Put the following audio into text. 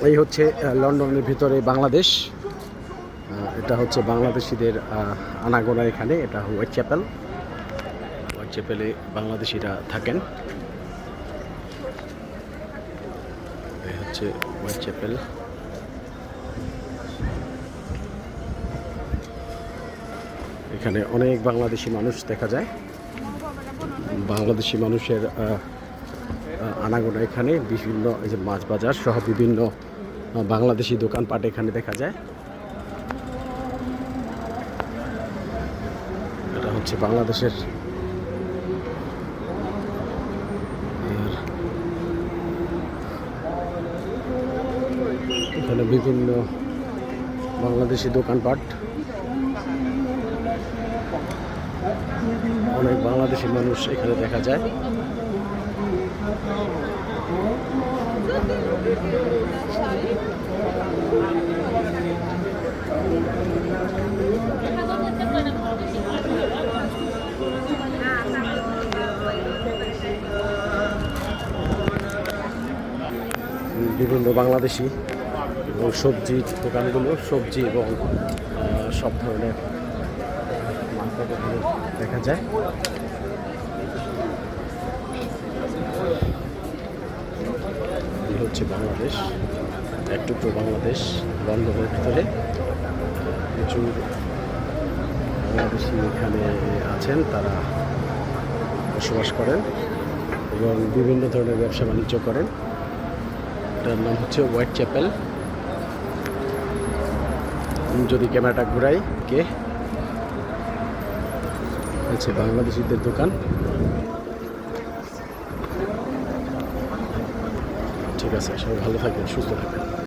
এই হচ্ছে লন্ডনের ভিতরে বাংলাদেশ। এটা হচ্ছে বাংলাদেশিদের আনাগোনা। এখানে এটা হোয়াইট চ্যাপেল। হোয়াইট চ্যাপেলে বাংলাদেশিরা থাকেন। এই হচ্ছে হোয়াইট চ্যাপেল। এখানে অনেক বাংলাদেশি মানুষ দেখা যায়। বাংলাদেশি মানুষের আনাগোনা এখানে বিভিন্ন এই যে মাছ বাজার সহ বিভিন্ন বাংলাদেশি দোকানপাট এখানে দেখা যায়। এটা হচ্ছে বাংলাদেশের এখানে বিভিন্ন বাংলাদেশি দোকানপাট, অনেক বাংলাদেশি মানুষ এখানে দেখা যায়। বিভিন্ন বাংলাদেশি এবং সবজি দোকানগুলো, সবজি এবং সব ধরনের মার্কেটগুলো দেখা যায়। এই হচ্ছে বাংলাদেশ, এক টুকরো বাংলাদেশ লন্ডনের ভিতরে। প্রচুর বাংলাদেশি এখানে আছেন, তারা বসবাস করেন এবং বিভিন্ন ধরনের ব্যবসা বাণিজ্য করেন। এটার নাম হচ্ছে হোয়াইট চ্যাপেল। যদি ক্যামেরাটা ঘুরাই, হচ্ছে বাংলাদেশিদের দোকান। ঠিক আছে, সবাই ভালো থাকবেন, সুস্থ থাকবেন।